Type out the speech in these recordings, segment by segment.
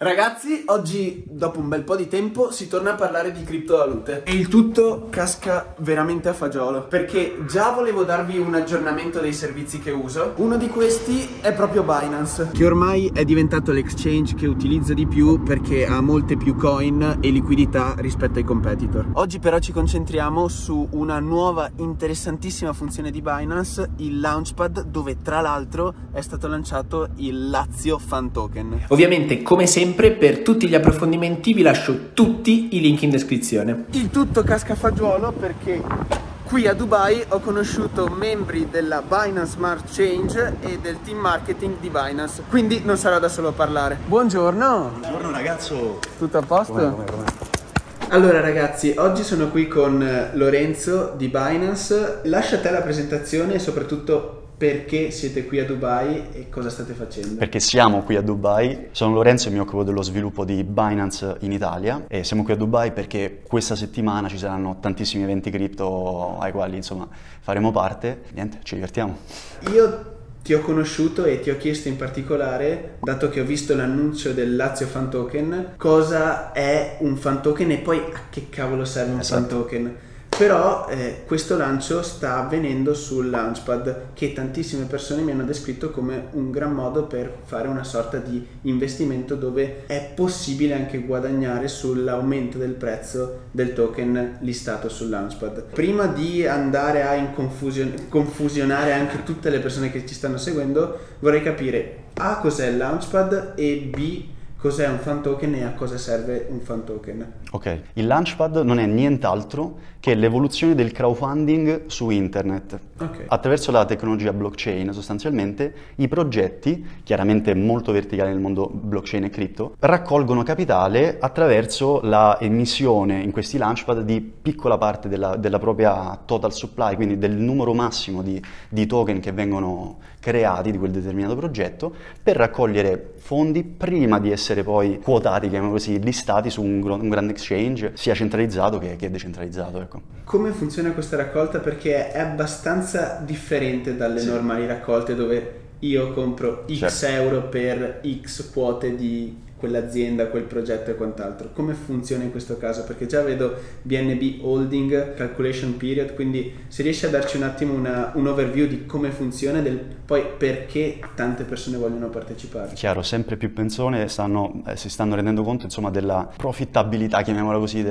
Ragazzi, oggi dopo un bel po' di tempo si torna a parlare di criptovalute e il tutto casca veramente a fagiolo, perché già volevo darvi un aggiornamento dei servizi che uso. Uno di questi è proprio Binance, che ormai è diventato l'exchange che utilizzo di più perché ha molte più coin e liquidità rispetto ai competitor. Oggi però ci concentriamo su una nuova interessantissima funzione di Binance, il Launchpad, dove tra l'altro è stato lanciato il Lazio Fan Token. Ovviamente, come sempre, per tutti gli approfondimenti vi lascio tutti i link in descrizione. Il tutto casca a fagiolo perché qui a Dubai ho conosciuto membri della Binance Smart Change e del team marketing di Binance, quindi non sarò da solo a parlare. Buongiorno! Buongiorno ragazzo! Tutto a posto? Com'è? Allora ragazzi, oggi sono qui con Lorenzo di Binance. Lascia a te la presentazione e soprattutto perché siete qui a Dubai e cosa state facendo? Perché siamo qui a Dubai, sono Lorenzo e mi occupo dello sviluppo di Binance in Italia e siamo qui a Dubai perché questa settimana ci saranno tantissimi eventi cripto ai quali insomma faremo parte. Niente, ci divertiamo. Io ti ho conosciuto e ti ho chiesto in particolare, dato che ho visto l'annuncio del Lazio Fan Token, cosa è un fan token e poi a che cavolo serve un fan token. Però questo lancio sta avvenendo sul Launchpad, che tantissime persone mi hanno descritto come un gran modo per fare una sorta di investimento dove è possibile anche guadagnare sull'aumento del prezzo del token listato sul Launchpad. Prima di andare a confusionare anche tutte le persone che ci stanno seguendo, vorrei capire A, cos'è il Launchpad e B, cos'è un fan token e a cosa serve un fan token. Ok, il Launchpad non è nient'altro che l'evoluzione del crowdfunding su internet. Okay. Attraverso la tecnologia blockchain sostanzialmente i progetti, chiaramente molto verticali nel mondo blockchain e cripto, raccolgono capitale attraverso la emissione in questi Launchpad di piccola parte della propria total supply, quindi del numero massimo di token che vengono creati di quel determinato progetto, per raccogliere fondi prima di essere poi quotati, chiamiamolo così, listati su un grande exchange, sia centralizzato che decentralizzato. Ecco. Come funziona questa raccolta? Perché è abbastanza differente dalle normali raccolte dove io compro X euro per X quote di quell'azienda, quel progetto e quant'altro. Come funziona in questo caso? Perché già vedo BNB Holding, Calculation Period, quindi se riesci a darci un attimo un overview di come funziona e poi perché tante persone vogliono partecipare. Chiaro, sempre più persone si stanno rendendo conto insomma della profittabilità, chiamiamola così,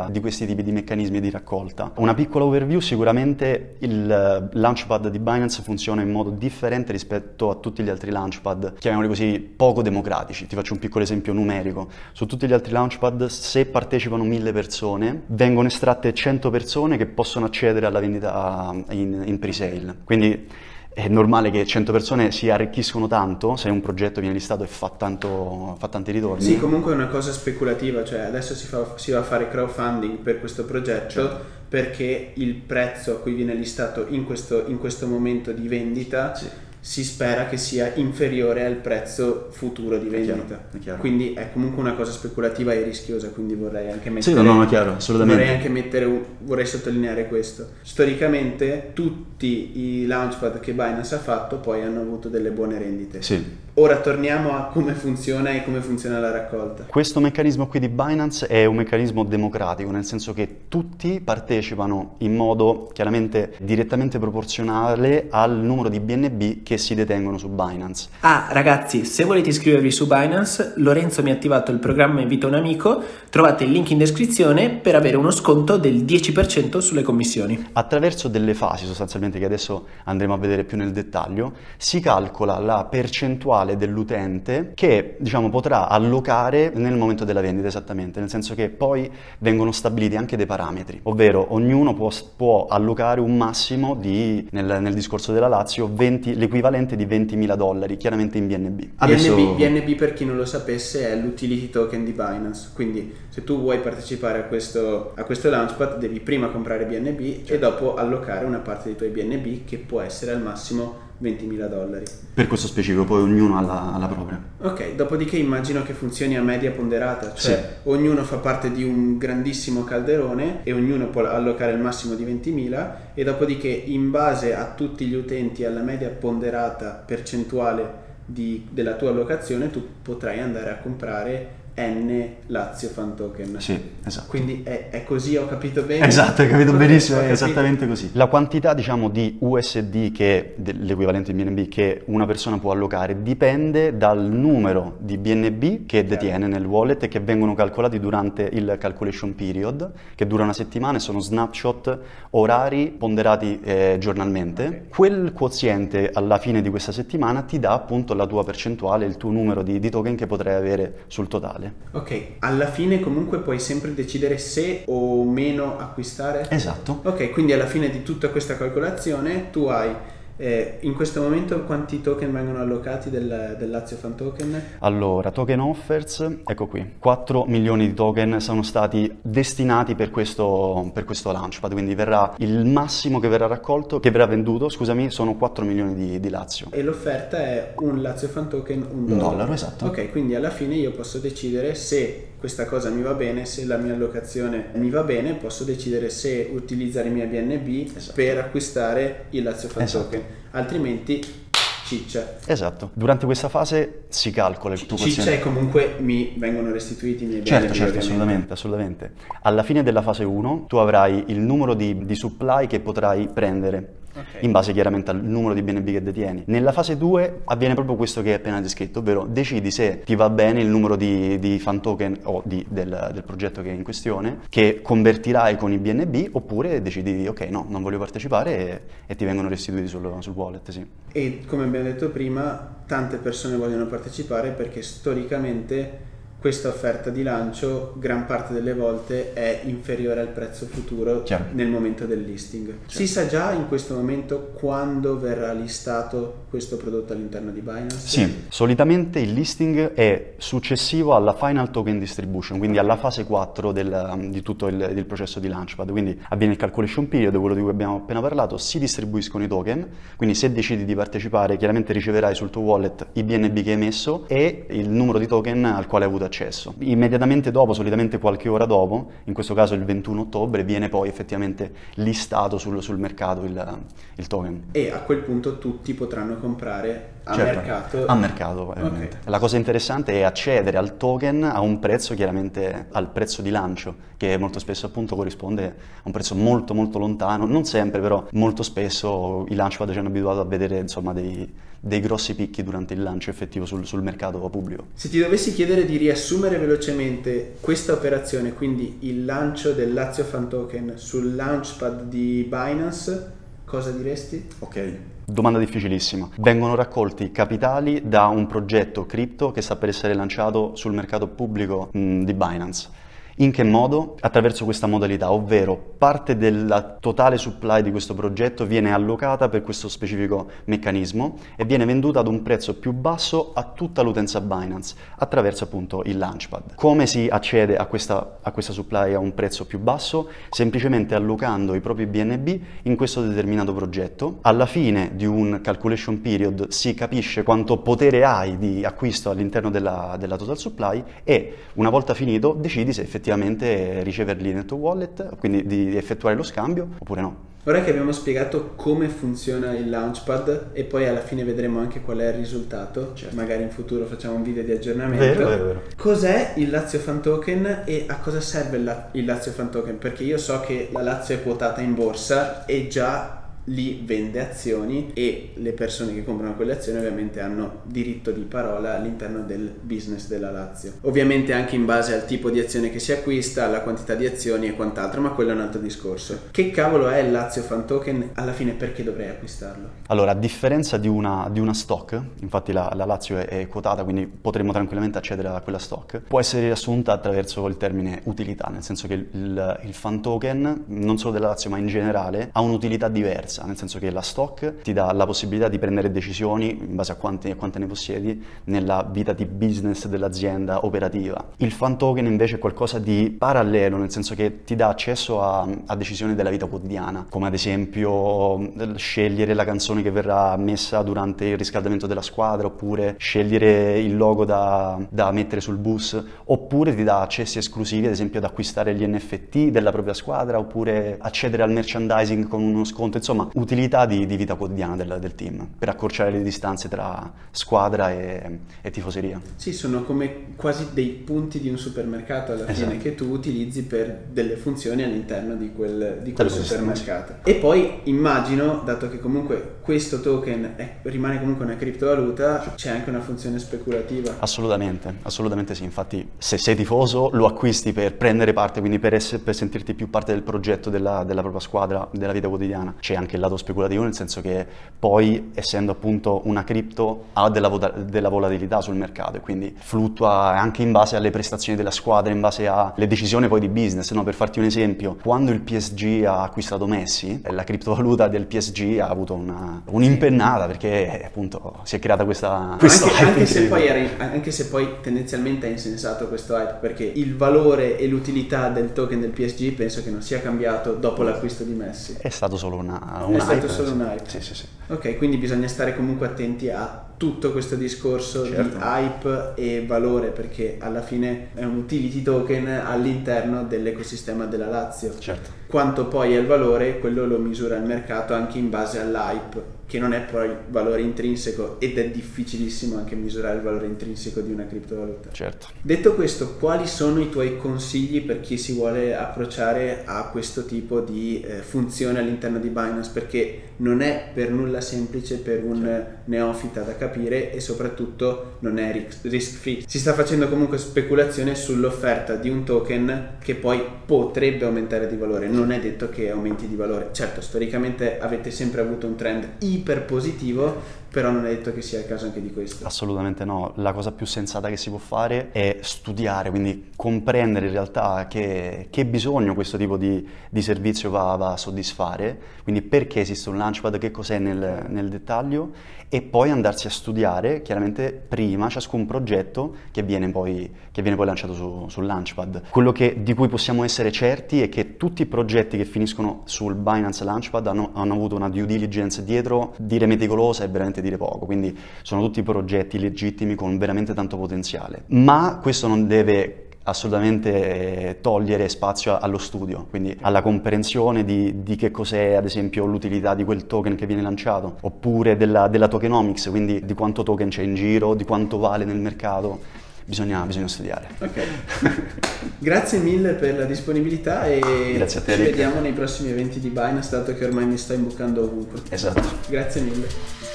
di questi tipi di meccanismi di raccolta. Una piccola overview: sicuramente il Launchpad di Binance funziona in modo differente rispetto a tutti gli altri Launchpad, chiamiamoli così, poco democratici. Ti faccio un piccolo esempio numerico. Su tutti gli altri Launchpad, se partecipano 1000 persone, vengono estratte 100 persone che possono accedere alla vendita in pre-sale. Quindi è normale che 100 persone si arricchiscono tanto se un progetto viene listato e fa tanti ritorni. Sì, comunque è una cosa speculativa, cioè adesso si va a fare crowdfunding per questo progetto, perché il prezzo a cui viene listato in questo momento di vendita si spera che sia inferiore al prezzo futuro di vendita. È chiaro. Quindi è comunque una cosa speculativa e rischiosa, quindi vorrei anche mettere... Sì, no, chiaro, assolutamente. Vorrei sottolineare questo. Storicamente tutti i Launchpad che Binance ha fatto poi hanno avuto delle buone rendite. Sì. Ora torniamo a come funziona e come funziona la raccolta. Questo meccanismo qui di Binance è un meccanismo democratico, nel senso che tutti partecipano in modo chiaramente direttamente proporzionale al numero di BNB che si detengono su Binance. Ah, ragazzi, se volete iscrivervi su Binance, Lorenzo mi ha attivato il programma Invita un amico, trovate il link in descrizione per avere uno sconto del 10% sulle commissioni. Attraverso delle fasi sostanzialmente, che adesso andremo a vedere più nel dettaglio, si calcola la percentuale dell'utente che potrà allocare nel momento della vendita, esattamente, nel senso che poi vengono stabiliti anche dei parametri, ovvero ognuno può allocare un massimo nel discorso della Lazio l'equivalente di $20.000, chiaramente in BNB. BNB, per chi non lo sapesse, è l'utility token di Binance, quindi se tu vuoi partecipare a questo Launchpad devi prima comprare BNB e dopo allocare una parte dei tuoi BNB, che può essere al massimo $20.000. Per questo specifico, poi ognuno ha la propria. Ok, dopodiché immagino che funzioni a media ponderata, cioè ognuno fa parte di un grandissimo calderone e ognuno può allocare il massimo di 20.000 e dopodiché in base a tutti gli utenti alla media ponderata percentuale della tua allocazione tu potrai andare a comprare N Lazio Fan Token. Sì, esatto. Quindi è così, ho capito bene? Esatto, hai capito benissimo, Ho è capito. esattamente così. La quantità, diciamo, di USD, che è l'equivalente di BNB, che una persona può allocare dipende dal numero di BNB che detiene nel wallet e che vengono calcolati durante il calculation period, che dura una settimana e sono snapshot orari ponderati giornalmente. Okay. Quel quoziente alla fine di questa settimana ti dà appunto la tua percentuale, il tuo numero di token che potrai avere sul totale. Ok, alla fine comunque puoi sempre decidere se o meno acquistare? Esatto. Ok, quindi alla fine di tutta questa calcolazione tu hai in questo momento quanti token vengono allocati del Lazio Fan Token? Allora, token offers, ecco qui, 4 milioni di token sono stati destinati per questo launchpad, quindi verrà il massimo che verrà raccolto, che verrà venduto, scusami, sono 4 milioni di Lazio. E l'offerta è un Lazio Fan Token, $1. $1, esatto. Ok, quindi alla fine io posso decidere se questa cosa mi va bene, se la mia allocazione mi va bene, posso decidere se utilizzare i miei BNB per acquistare il Lazio Fan Token, altrimenti ciccia. Esatto, durante questa fase si calcola il tuo Ciccia quoziente. e comunque mi vengono restituiti i miei Certo, BNB. certo, ovviamente. assolutamente. Alla fine della fase 1 tu avrai il numero di supply che potrai prendere. Ok. In base chiaramente al numero di BNB che detieni. Nella fase 2 avviene proprio questo che hai appena descritto, ovvero decidi se ti va bene il numero di fan token o del progetto che è in questione, che convertirai con i BNB, oppure decidi ok, no, non voglio partecipare e ti vengono restituiti sul wallet, sì. E come abbiamo detto prima, tante persone vogliono partecipare perché storicamente questa offerta di lancio gran parte delle volte è inferiore al prezzo futuro Chiaro. nel momento del listing. Si sa già in questo momento quando verrà listato questo prodotto all'interno di Binance? Sì, solitamente il listing è successivo alla final token distribution, quindi alla fase 4 di tutto il processo di Launchpad. Quindi avviene il calculation period, quello di cui abbiamo appena parlato, si distribuiscono i token, quindi se decidi di partecipare chiaramente riceverai sul tuo wallet i BNB che hai messo e il numero di token al quale hai avuto accesso. Immediatamente dopo, solitamente qualche ora dopo, in questo caso il 21 ottobre, viene poi effettivamente listato sul mercato il token. E a quel punto tutti potranno comprare a Certo, mercato. a mercato, ovviamente. Ok. La cosa interessante è accedere al token a un prezzo, chiaramente al prezzo di lancio, che molto spesso appunto corrisponde a un prezzo molto molto lontano, non sempre però molto spesso i launchpad ci hanno abituato a vedere insomma dei grossi picchi durante il lancio effettivo sul mercato pubblico. Se ti dovessi chiedere di riassumere velocemente questa operazione, quindi il lancio del Lazio Fan Token sul launchpad di Binance, cosa diresti? Ok. Domanda difficilissima. Vengono raccolti capitali da un progetto cripto che sta per essere lanciato sul mercato pubblico di Binance. In che modo? Attraverso questa modalità, ovvero parte della totale supply di questo progetto viene allocata per questo specifico meccanismo e viene venduta ad un prezzo più basso a tutta l'utenza Binance attraverso appunto il Launchpad. Come si accede a questa supply a un prezzo più basso? Semplicemente allocando i propri BNB in questo determinato progetto. Alla fine di un calculation period si capisce quanto potere hai di acquisto all'interno della total supply e una volta finito decidi se effettivamente riceverli nel tuo wallet, quindi di effettuare lo scambio oppure no. Ora che abbiamo spiegato come funziona il Launchpad e poi alla fine vedremo anche qual è il risultato, Certo. magari in futuro facciamo un video di aggiornamento. Vero. Cos'è il Lazio Fan Token e a cosa serve il Lazio Fan Token? Perché io so che la Lazio è quotata in borsa e già lì vende azioni e le persone che comprano quelle azioni ovviamente hanno diritto di parola all'interno del business della Lazio. Ovviamente anche in base al tipo di azione che si acquista, alla quantità di azioni e quant'altro, ma quello è un altro discorso. Che cavolo è il Lazio Fan Token? Alla fine perché dovrei acquistarlo? Allora, a differenza di una stock, infatti la Lazio è quotata, quindi potremmo tranquillamente accedere a quella stock, può essere riassunta attraverso il termine utilità, nel senso che il fan token, non solo della Lazio ma in generale, ha un'utilità diversa, nel senso che la stock ti dà la possibilità di prendere decisioni in base a quante ne possiedi nella vita di business dell'azienda operativa. Il fan token invece è qualcosa di parallelo, nel senso che ti dà accesso a decisioni della vita quotidiana, come ad esempio scegliere la canzone che verrà messa durante il riscaldamento della squadra, oppure scegliere il logo da mettere sul bus, oppure ti dà accessi esclusivi, ad esempio ad acquistare gli NFT della propria squadra, oppure accedere al merchandising con uno sconto. Insomma, utilità di vita quotidiana del team, per accorciare le distanze tra squadra e tifoseria. Sì, sono come quasi dei punti di un supermercato alla fine, che tu utilizzi per delle funzioni all'interno di quel supermercato. E poi immagino, dato che comunque questo token rimane comunque una criptovaluta, c'è anche una funzione speculativa. Assolutamente sì. Infatti se sei tifoso lo acquisti per prendere parte, quindi per sentirti più parte del progetto della propria squadra, della vita quotidiana. C'è anche il lato speculativo, nel senso che poi, essendo appunto una cripto, ha della volatilità sul mercato e quindi fluttua anche in base alle prestazioni della squadra, in base alle decisioni poi di business, no? Per farti un esempio, quando il PSG ha acquistato Messi, la criptovaluta del PSG ha avuto un'impennata, perché appunto si è creata questo anche se poi tendenzialmente è insensato questo hype, perché il valore e l'utilità del token del PSG penso che non sia cambiato dopo l'acquisto di Messi. È stato solo un hype. Sì. Ok, quindi bisogna stare comunque attenti a tutto questo discorso di hype e valore, perché alla fine è un utility token all'interno dell'ecosistema della Lazio. Certo. Quanto poi è il valore, quello lo misura il mercato anche in base all'hype, che non è poi valore intrinseco, ed è difficilissimo anche misurare il valore intrinseco di una criptovaluta. Certo. Detto questo, quali sono i tuoi consigli per chi si vuole approcciare a questo tipo di funzione all'interno di Binance? Perché non è per nulla semplice per un neofita da capire, e soprattutto non è risk free. Si sta facendo comunque speculazione sull'offerta di un token che poi potrebbe aumentare di valore. Non è detto che aumenti di valore. Certo, storicamente avete sempre avuto un trend iper positivo, però non è detto che sia il caso anche di questo. Assolutamente no. La cosa più sensata che si può fare è studiare, quindi comprendere in realtà che bisogno questo tipo di servizio va a soddisfare, quindi perché esiste un Launchpad, che cos'è nel dettaglio, e poi andarsi a studiare chiaramente prima ciascun progetto che viene poi lanciato sul Launchpad. Quello di cui possiamo essere certi è che tutti i progetti che finiscono sul Binance Launchpad hanno avuto una due diligence dietro, dire meticolosa è veramente dire poco, quindi sono tutti progetti legittimi con veramente tanto potenziale, ma questo non deve assolutamente togliere spazio allo studio, quindi alla comprensione di che cos'è ad esempio l'utilità di quel token che viene lanciato, oppure della tokenomics, quindi di quanto token c'è in giro, di quanto vale nel mercato. Bisogna studiare. Ok. Grazie mille per la disponibilità e grazie a te, ci vediamo nei prossimi eventi di Binance, dato che ormai mi sto imbucando ovunque. Esatto. Grazie mille.